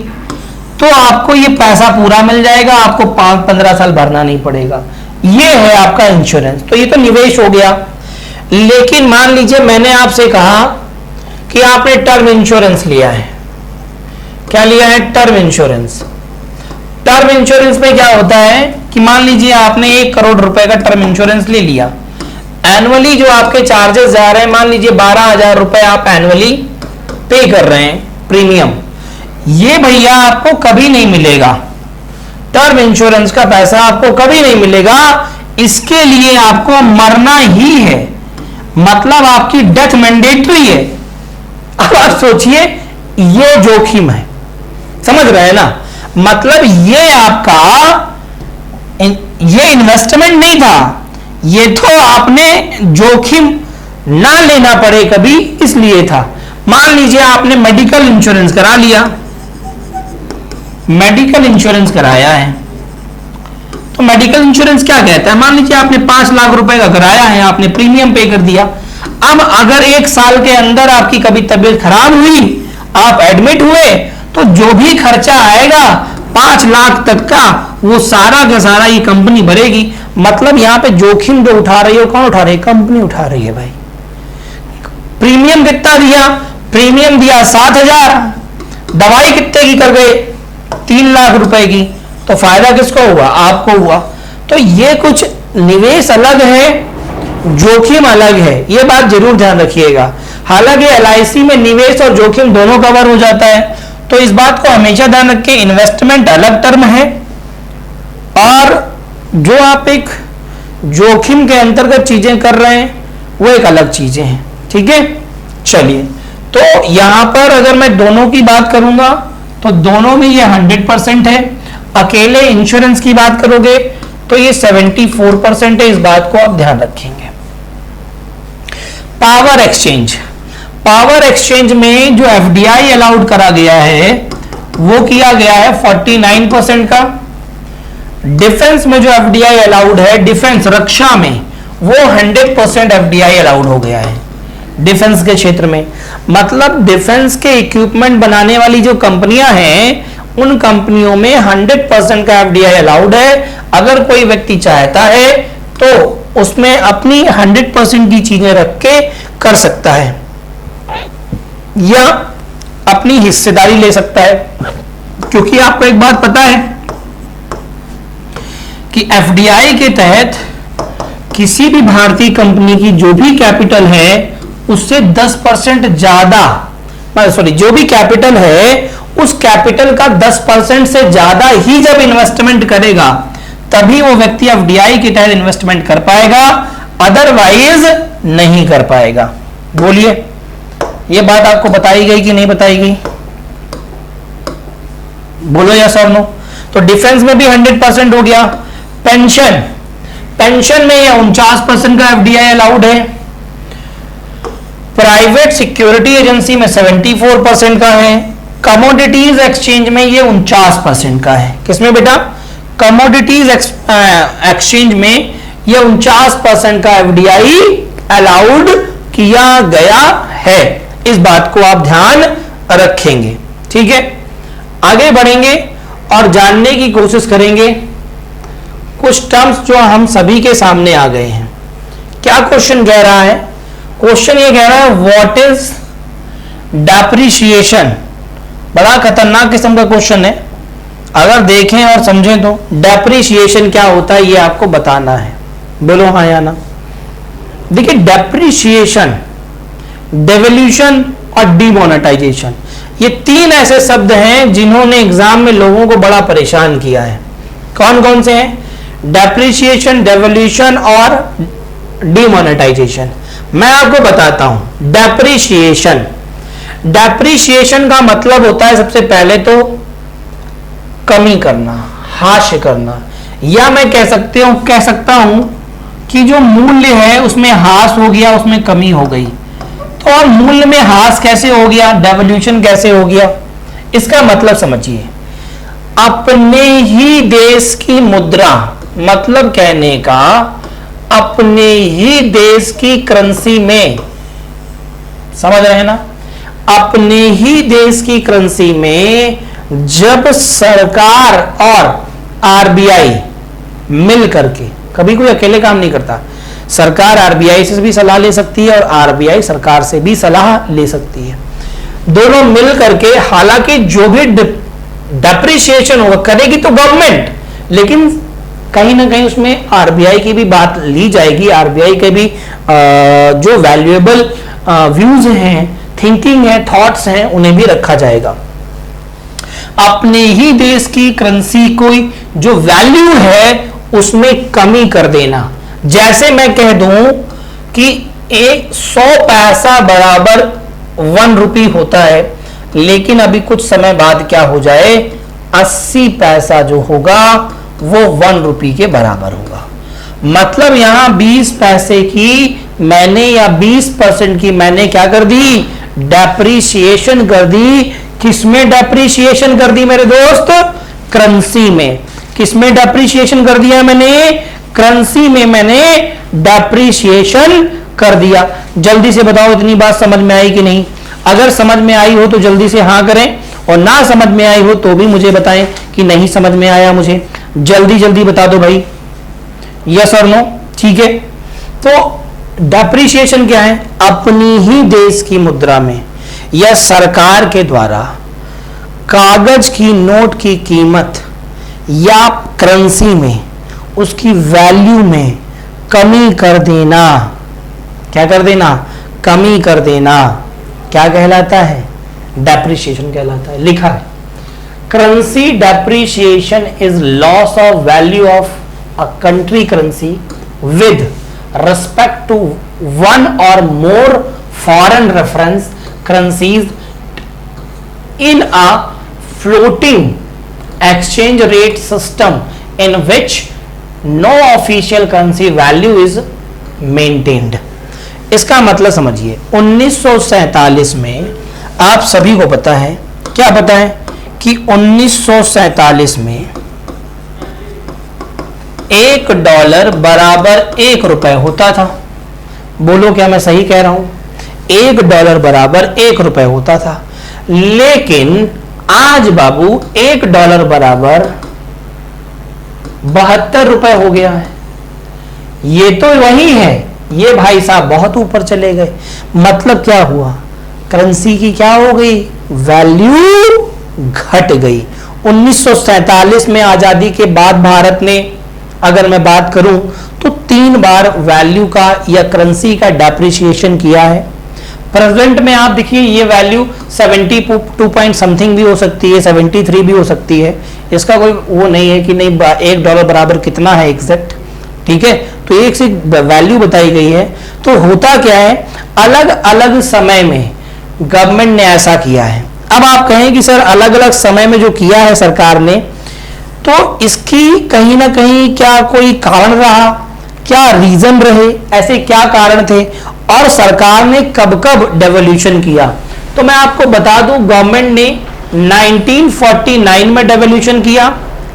तो आपको ये पैसा पूरा मिल जाएगा, आपको 15 साल भरना नहीं पड़ेगा। ये है आपका इंश्योरेंस। तो ये तो निवेश हो गया। लेकिन मान लीजिए मैंने आपसे कहा कि आपने टर्म इंश्योरेंस लिया है। क्या लिया है? Term insurance. टर्म इंश्योरेंस में क्या होता है कि मान लीजिए आपने 1 करोड़ रुपए का टर्म इंश्योरेंस ले लिया। एनुअली जो आपके चार्जेस जा रहे हैं, मान लीजिए 12,000 रुपए आप एनुअली पे कर रहे हैं प्रीमियम, ये भैया आपको कभी नहीं मिलेगा। टर्म इंश्योरेंस का पैसा आपको कभी नहीं मिलेगा। इसके लिए आपको मरना ही है, मतलब आपकी डेथ मैंडेटरी है। अब आप सोचिए ये जोखिम है, समझ रहे हैं ना? मतलब ये आपका ये इन्वेस्टमेंट नहीं था, ये तो आपने जोखिम ना लेना पड़े कभी इसलिए था। मान लीजिए आपने मेडिकल इंश्योरेंस करा लिया, मेडिकल इंश्योरेंस कराया है, तो मेडिकल इंश्योरेंस क्या कहता है? मान लीजिए आपने 5 लाख रुपए का कराया है, आपने प्रीमियम पे कर दिया। अब अगर 1 साल के अंदर आपकी कभी तबीयत खराब हुई, आप एडमिट हुए, तो जो भी खर्चा आएगा 5 लाख तक का, वो सारा का सारा ये कंपनी भरेगी। मतलब यहां पे जोखिम जो उठा रही है, कौन उठा रही है? कंपनी उठा रही है भाई। प्रीमियम कितना दिया? प्रीमियम दिया 7,000, दवाई कितने की कर गए? 3 लाख रुपए की। तो फायदा किसको हुआ? आपको हुआ। तो ये कुछ निवेश अलग है, जोखिम अलग है, ये बात जरूर ध्यान रखिएगा। हालांकि एलआईसी में निवेश और जोखिम दोनों कवर हो जाता है, तो इस बात को हमेशा ध्यान रखें। इन्वेस्टमेंट अलग टर्म है और जो आप एक जोखिम के अंतर्गत चीजें कर रहे हैं वो एक अलग चीजें हैं, ठीक है। चलिए, तो यहां पर अगर मैं दोनों की बात करूंगा तो दोनों में ये 100% है। अकेले इंश्योरेंस की बात करोगे तो ये 74% है, इस बात को आप ध्यान रखेंगे। पावर एक्सचेंज, पावर एक्सचेंज में जो एफडीआई अलाउड करा गया है वो किया गया है 49% का। डिफेंस में जो एफडीआई अलाउड है, डिफेंस रक्षा में, वो 100% एफडीआई अलाउड हो गया है डिफेंस के क्षेत्र में। मतलब डिफेंस के इक्विपमेंट बनाने वाली जो कंपनियां हैं, उन कंपनियों में 100% का एफडीआई अलाउड है। अगर कोई व्यक्ति चाहता है तो उसमें अपनी 100% की चीजें रख के कर सकता है या अपनी हिस्सेदारी ले सकता है। क्योंकि आपको एक बात पता है कि एफडीआई के तहत किसी भी भारतीय कंपनी की जो भी कैपिटल है उससे 10% ज्यादा, सॉरी, जो भी कैपिटल है उस कैपिटल का 10% से ज्यादा ही जब इन्वेस्टमेंट करेगा तभी वो व्यक्ति एफडीआई के तहत इन्वेस्टमेंट कर पाएगा, अदरवाइज नहीं कर पाएगा। बोलिए, ये बात आपको बताई गई कि नहीं बताई गई? बोलो यस और नो। तो डिफेंस में भी 100% हो गया। पेंशन, पेंशन में ये 49% का एफडीआई अलाउड है। प्राइवेट सिक्योरिटी एजेंसी में 74% का है। कमोडिटीज एक्सचेंज में ये 49% का है। किसमें बेटा? कमोडिटीज एक्सचेंज में ये 49% का एफडीआई अलाउड किया गया है। इस बात को आप ध्यान रखेंगे, ठीक है। आगे बढ़ेंगे और जानने की कोशिश करेंगे कुछ टर्म्स जो हम सभी के सामने आ गए हैं। क्या क्वेश्चन कह रहा है? क्वेश्चन ये कह रहा है व्हाट इज डेप्रिसिएशन। बड़ा खतरनाक किस्म का क्वेश्चन है, अगर देखें और समझें तो। डेप्रिसिएशन क्या होता है ये आपको बताना है। बोलो हाँ या ना। देखिए, डेप्रिसिएशन, डेवल्यूशन और डिमोनेटाइजेशन, ये तीन ऐसे शब्द हैं जिन्होंने एग्जाम में लोगों को बड़ा परेशान किया है। कौन कौन से हैं? डेप्रिसिएशन, डेवल्यूशन और डिमोनेटाइजेशन। मैं आपको बताता हूं। डेप्रिसिएशन, डेप्रिसिएशन का मतलब होता है सबसे पहले तो कमी करना, ह्रास करना, या मैं कह सकता हूं कि जो मूल्य है उसमें ह्रास हो गया, उसमें कमी हो गई। तो और मूल्य में ह्रास कैसे हो गया, डेवल्यूशन कैसे हो गया? इसका मतलब समझिए, अपने ही देश की मुद्रा, मतलब कहने का अपने ही देश की करेंसी में, समझ रहे हैं ना, अपने ही देश की करेंसी में जब सरकार और आरबीआई मिल करके, कभी कोई अकेले काम नहीं करता, सरकार आरबीआई से भी सलाह ले सकती है और आरबीआई सरकार से भी सलाह ले सकती है, दोनों मिल करके, हालांकि जो भी डेप्रिसिएशन होगा करेगी तो गवर्नमेंट, लेकिन कहीं ना कहीं उसमें आरबीआई की भी बात ली जाएगी, आरबीआई के भी जो वैल्यूएबल व्यूज हैं, थिंकिंग है, थॉट्स हैं, उन्हें भी रखा जाएगा। अपने ही देश की करेंसी को जो वैल्यू है उसमें कमी कर देना। जैसे मैं कह दूं कि 100 पैसा बराबर 1 रुपी होता है, लेकिन अभी कुछ समय बाद क्या हो जाए, 80 पैसा जो होगा वो 1 रुपी के बराबर होगा। मतलब यहां 20 पैसे की मैंने, या 20% की मैंने क्या कर दी, डेप्रिसिएशन कर दी। किसमें डेप्रिसिएशन कर दी मेरे दोस्त? करेंसी में। किसमें डेप्रिसिएशन कर दिया मैंने? करेंसी में मैंने डेप्रिसिएशन कर दिया। जल्दी से बताओ इतनी बात समझ में आई कि नहीं? अगर समझ में आई हो तो जल्दी से हाँ करें, और ना समझ में आई हो तो भी मुझे बताएं कि नहीं समझ में आया। मुझे जल्दी जल्दी बता दो भाई, यस और नो, ठीक है। तो डेप्रिसिएशन क्या है? अपनी ही देश की मुद्रा में या सरकार के द्वारा कागज की नोट की कीमत या करेंसी में उसकी वैल्यू में कमी कर देना। क्या कर देना? कमी कर देना। क्या कहलाता है? डेप्रिसिएशन कहलाता है। लिखा है, currency depreciation is loss of value of a country currency with respect to one or more foreign reference currencies in a floating exchange rate system in which no official currency value is maintained। इसका मतलब समझिए, 1947 में आप सभी को पता है, क्या पता है कि 1947 में $1 बराबर 1 रुपए होता था। बोलो क्या मैं सही कह रहा हूं? $1 बराबर 1 रुपए होता था, लेकिन आज बाबू $1 बराबर 72 रुपए हो गया है। ये तो वही है, ये भाई साहब बहुत ऊपर चले गए। मतलब क्या हुआ? करेंसी की क्या हो गई? वैल्यू घट गई। 1947 में आजादी के बाद भारत ने, अगर मैं बात करूं तो 3 बार वैल्यू का या करेंसी का डेप्रिसिएशन किया है। प्रेजेंट में आप देखिए ये वैल्यू 72 पॉइंट समथिंग भी हो सकती है, 73 भी हो सकती है। इसका कोई वो नहीं है कि नहीं $1 बराबर कितना है एग्जैक्ट, ठीक है। तो एक से वैल्यू बताई गई है। तो होता क्या है, अलग अलग समय में गवर्नमेंट ने ऐसा किया है। अब आप कहें कि सर अलग अलग समय में जो किया है सरकार ने, तो इसकी कहीं ना कहीं क्या कोई कारण रहा, क्या रीजन रहे, ऐसे क्या कारण थे, और सरकार ने कब कब डेवोल्यूशन किया? तो मैं आपको बता दूं, गवर्नमेंट ने 1949 में डेवोल्यूशन किया।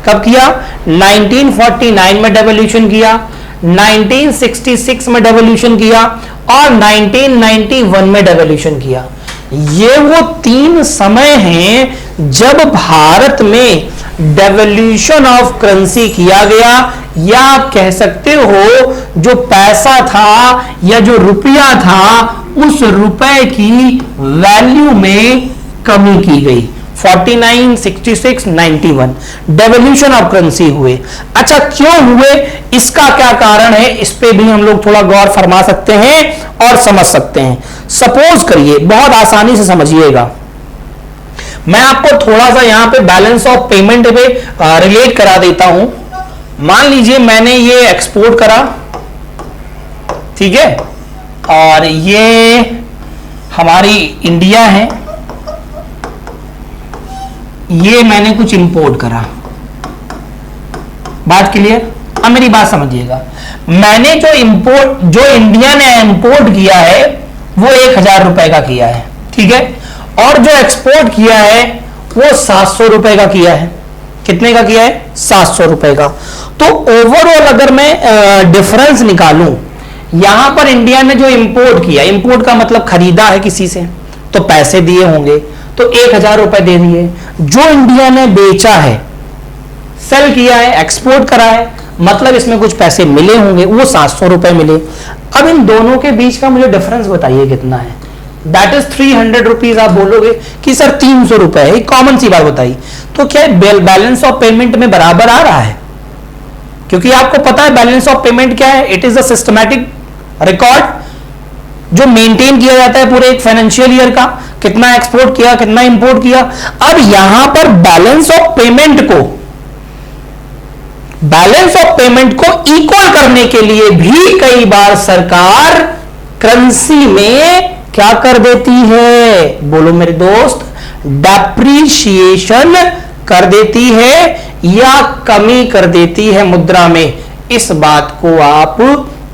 कब किया? 1949 में डेवोल्यूशन किया, 1966 में डेवोल्यूशन किया और 1991 में डेवोल्यूशन किया। ये वो 3 समय हैं जब भारत में डेवोल्यूशन ऑफ करेंसी किया गया, या आप कह सकते हो जो पैसा था या जो रुपया था उस रुपए की वैल्यू में कमी की गई। 49, 66, 91 डेवोल्यूशन ऑफ करेंसी हुए। अच्छा, क्यों हुए, इसका क्या कारण है, इस पे भी हम लोग थोड़ा गौर फरमा सकते हैं और समझ सकते हैं। सपोज करिए, बहुत आसानी से समझिएगा, मैं आपको थोड़ा सा यहां पे बैलेंस ऑफ पेमेंट पे रिलेट करा देता हूं। मान लीजिए मैंने ये एक्सपोर्ट करा, ठीक है, और ये हमारी इंडिया है, ये मैंने कुछ इंपोर्ट करा। बात क्लियर? अब मेरी बात समझिएगा, मैंने जो इंडिया ने इंपोर्ट किया है वो 1000 रुपए का किया है, ठीक है, और जो एक्सपोर्ट किया है वो 700 रुपए का किया है। कितने का किया है? 700 रुपए का। तो ओवरऑल अगर मैं डिफरेंस निकालूं, यहां पर इंडिया ने जो इंपोर्ट किया, इंपोर्ट का मतलब खरीदा है किसी से, तो पैसे दिए होंगे, तो 1000 रुपए दे दिए। जो इंडिया ने बेचा है, सेल किया है, एक्सपोर्ट करा है, मतलब इसमें कुछ पैसे मिले होंगे, वो 700 रुपए मिले। अब इन दोनों के बीच का मुझे डिफरेंस बताइए कितना है? That is 300 rupees. आप बोलोगे कि सर 300 रुपए है, कॉमन सी बात बताई, तो क्या बैलेंस ऑफ पेमेंट में बराबर आ रहा है? क्योंकि आपको पता है बैलेंस ऑफ पेमेंट क्या है, it is a systematic record जो मेंटेन किया जाता है पूरे एक फाइनेंशियल ईयर का, कितना एक्सपोर्ट किया, कितना इंपोर्ट किया। अब यहां पर बैलेंस ऑफ पेमेंट को इक्वल करने के लिए भी कई बार सरकार करेंसी में क्या कर देती है? बोलो मेरे दोस्त, डेप्रिसिएशन कर देती है या कमी कर देती है मुद्रा में। इस बात को आप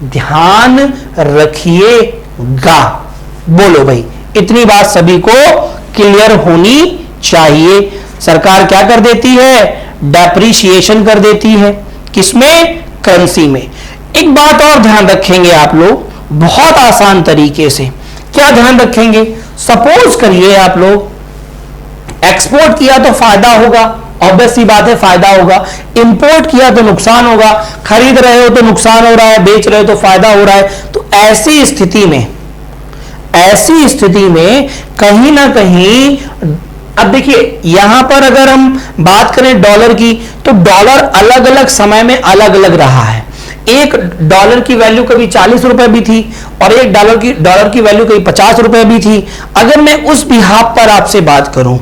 ध्यान रखिएगा। बोलो भाई, इतनी बात सभी को क्लियर होनी चाहिए। सरकार क्या कर देती है? डेप्रिसिएशन कर देती है। किसमें? करेंसी में। एक बात और ध्यान रखेंगे आप लोग, बहुत आसान तरीके से। क्या ध्यान रखेंगे? सपोज करिए आप लोग एक्सपोर्ट किया तो फायदा होगा, ऑब्वियस सी बात है फायदा होगा। इंपोर्ट किया तो नुकसान होगा, खरीद रहे हो तो नुकसान हो रहा है, बेच रहे हो तो फायदा हो रहा है। तो ऐसी स्थिति में कहीं ना कहीं, अब देखिए यहां पर अगर हम बात करें डॉलर की, तो डॉलर अलग अलग समय में अलग अलग रहा है। एक डॉलर की वैल्यू कभी 40 रुपए भी थी और एक डॉलर की वैल्यू कभी 50 रुपए भी थी। अगर मैं उस बिहाफ पर आपसे बात करूं,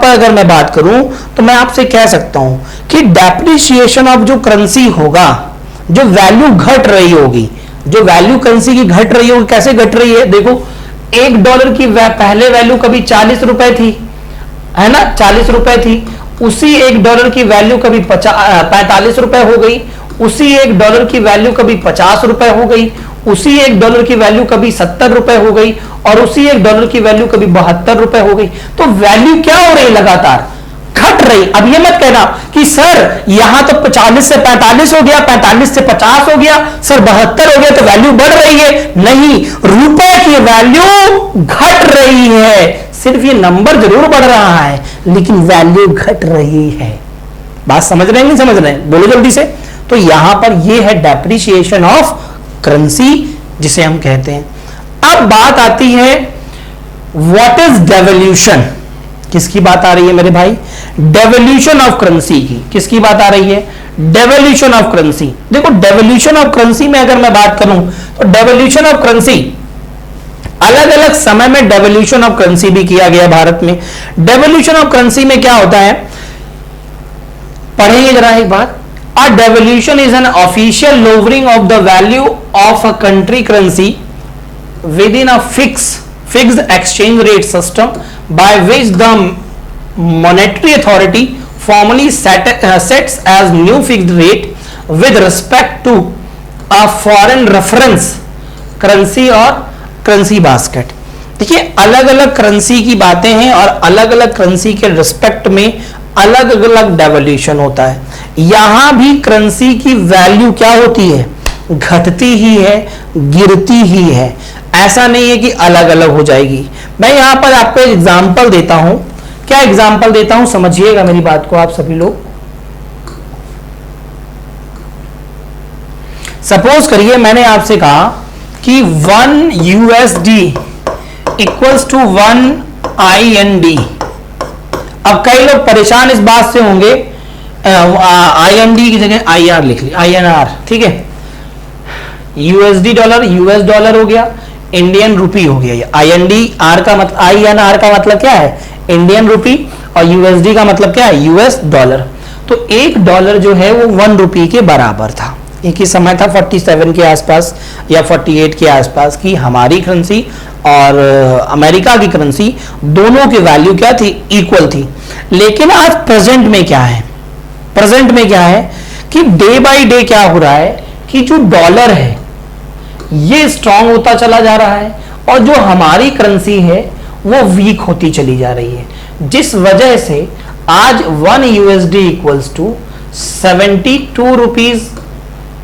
अगर मैं बात करूं, तो मैं आपसे कह सकता हूं कि डेप्रिसिएशन ऑफ जो करेंसी होगा, जो वैल्यू घट रही होगी, जो वैल्यू करेंसी की घट रही होगी, कैसे घट रही है? देखो, $1 की पहले वैल्यू कभी 40 रुपए थी, है ना, 40 रुपए थी। उसी $1 की वैल्यू कभी 45 रुपए हो गई, उसी $1 की वैल्यू कभी 50 रुपए हो गई, उसी $1 की वैल्यू कभी 70 रुपए हो गई, और उसी $1 की वैल्यू कभी 72 रुपए हो गई। तो वैल्यू क्या हो रही? लगातार घट रही। अब ये मत कहना कि सर यहां तो 40 से 45 हो गया, 45 से 50 हो गया, सर 72 हो गया, तो वैल्यू बढ़ रही है। नहीं, रुपए की वैल्यू घट रही है। सिर्फ ये नंबर जरूर बढ़ रहा है लेकिन वैल्यू घट रही है। बात समझ रहे हैं नहीं समझ रहे हैं? बोलो जल्दी से। तो यहां पर ये है डेप्रिसिएशन ऑफ करेंसी जिसे हम कहते हैं। अब बात आती है व्हाट इज डेवल्यूशन। किसकी बात आ रही है मेरे भाई? डेवल्यूशन ऑफ करेंसी की। किसकी बात आ रही है? Devolution of currency. देखो डेवल्यूशन ऑफ करेंसी में अगर मैं बात करूं तो डेवल्यूशन ऑफ करेंसी अलग अलग समय में डेवल्यूशन ऑफ करेंसी भी किया गया भारत में। डेवल्यूशन ऑफ करेंसी में क्या होता है, पढ़ेंगे जरा एक बार। A devaluation is an official lowering of the value of a country currency within a fixed exchange rate system by which the monetary authority formally sets as new fixed rate with respect to a foreign reference currency or currency basket। देखिए अलग अलग currency की बातें हैं और अलग अलग currency के रिस्पेक्ट में अलग अलग डेवल्यूशन होता है। यहां भी करेंसी की वैल्यू क्या होती है? घटती ही है, गिरती ही है। ऐसा नहीं है कि अलग अलग हो जाएगी। मैं यहां पर आपको एक एग्जांपल देता हूं। क्या एग्जांपल देता हूं, समझिएगा मेरी बात को आप सभी लोग। सपोज करिए मैंने आपसे कहा कि 1 USD इक्वल्स टू 1 IND। अब कई लोग परेशान इस बात से होंगे, IND की जगह IR लिख ली, INR, ठीक है। USD डॉलर US डॉलर हो गया, इंडियन रुपी हो गया। INR का मतलब, INR का मतलब क्या है? इंडियन रुपी, और USD का मतलब क्या है? US dollar. तो एक डॉलर जो है वो 1 रुपी के बराबर था। एक ही समय था 47 के आसपास या 48 के आसपास की हमारी करेंसी और अमेरिका की करेंसी, दोनों की वैल्यू क्या थी? इक्वल थी। लेकिन आज प्रेजेंट में क्या है? प्रेजेंट में क्या है कि डे बाय डे क्या हो रहा है कि जो डॉलर है ये स्ट्रांग होता चला जा रहा है और जो हमारी करेंसी है वो वीक होती चली जा रही है, जिस वजह से आज 1 USD इक्वल्स टू 72 रुपीज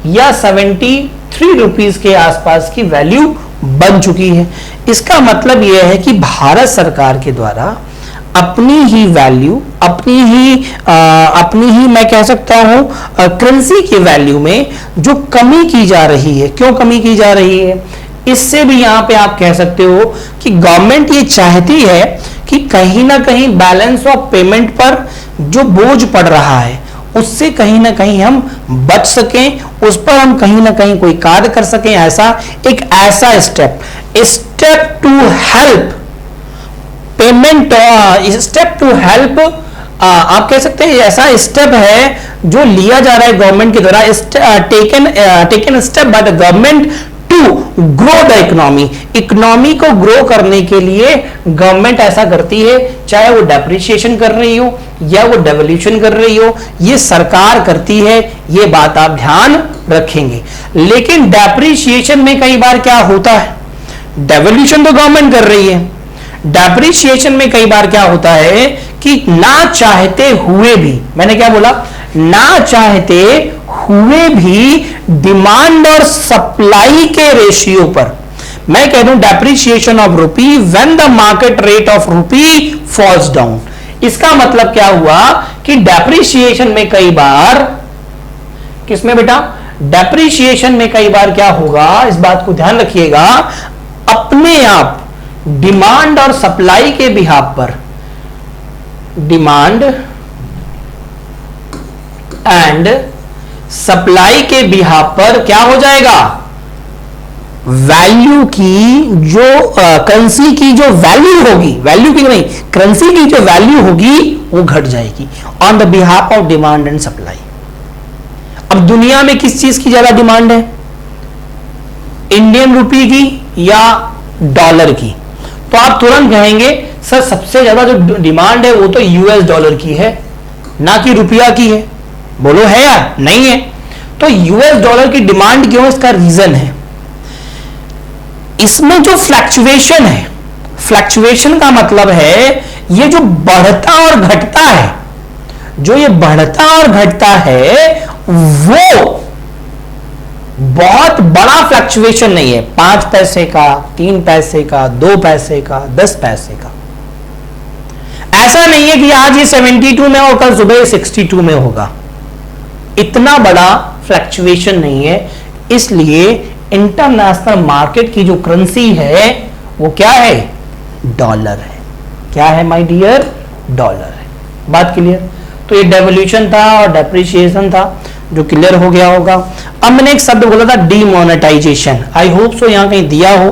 या 73 रुपीज के आसपास की वैल्यू बन चुकी है। इसका मतलब यह है कि भारत सरकार के द्वारा अपनी ही वैल्यू, अपनी ही मैं कह सकता हूं करेंसी की वैल्यू में जो कमी की जा रही है। क्यों कमी की जा रही है? इससे भी यहां पे आप कह सकते हो कि गवर्नमेंट ये चाहती है कि कहीं ना कहीं बैलेंस ऑफ पेमेंट पर जो बोझ पड़ रहा है उससे कहीं ना कहीं हम बच सकें, उस पर हम कहीं ना कहीं कोई कार्य कर सकें। ऐसा step to help payment, step to help, आप कह सकते हैं ऐसा स्टेप है जो लिया जा रहा है गवर्नमेंट के द्वारा, taken step by the government to grow the economy को ग्रो करने के लिए गवर्नमेंट ऐसा करती है, चाहे वो डेप्रिसिएशन कर रही हो या वो डेवल्यूशन कर रही हो, ये सरकार करती है। ये बात आप ध्यान रखेंगे। लेकिन डेप्रिसिएशन में कई बार क्या होता है? डेवल्यूशन तो गवर्नमेंट कर रही है, डेप्रिसिएशन में कई बार क्या होता है कि ना चाहते हुए भी, मैंने क्या बोला? ना चाहते हुए भी डिमांड और सप्लाई के रेशियो पर, मैं कह दूं depreciation of rupee when the market rate of rupee falls down. इसका मतलब क्या हुआ कि डेप्रिसिएशन में कई बार, किसमें बेटा? डेप्रिसिएशन में कई बार क्या होगा, इस बात को ध्यान रखिएगा, अपने आप डिमांड और सप्लाई के बिहाफ पर, डिमांड एंड सप्लाई के बिहाफ पर क्या हो जाएगा? वैल्यू की जो करेंसी की जो वैल्यू होगी, वैल्यू की नहीं, करेंसी की जो वैल्यू होगी वो घट जाएगी on the behalf of demand and supply. अब दुनिया में किस चीज की ज्यादा डिमांड है? इंडियन रुपी की या डॉलर की? तो आप तुरंत कहेंगे सर सबसे ज्यादा जो डिमांड है वो तो US डॉलर की है, ना कि रुपया की है। बोलो है या नहीं है? तो US डॉलर की डिमांड क्यों? इसका रीजन है, इसमें जो फ्लक्चुएशन है, फ्लक्चुएशन का मतलब है ये जो बढ़ता और घटता है, जो ये बढ़ता और घटता है वो बहुत बड़ा फ्लक्चुएशन नहीं है, 5 पैसे का, 3 पैसे का, 2 पैसे का, 10 पैसे का। ऐसा नहीं है कि आज ये 72 में और कल सुबह 62 में होगा, इतना बड़ा फ्लक्चुएशन नहीं है। इसलिए इंटरनेशनल मार्केट की जो करेंसी है वो क्या है, डॉलर है। क्या है माय डियर, डॉलर है। बात क्लियर। तो ये डेवल्यूशन था और डेप्रिसिएशन था जो क्लियर हो गया होगा। अब मैंने एक शब्द बोला था डीमोनेटाइजेशन, आई होप सो यहां कहीं दिया हो।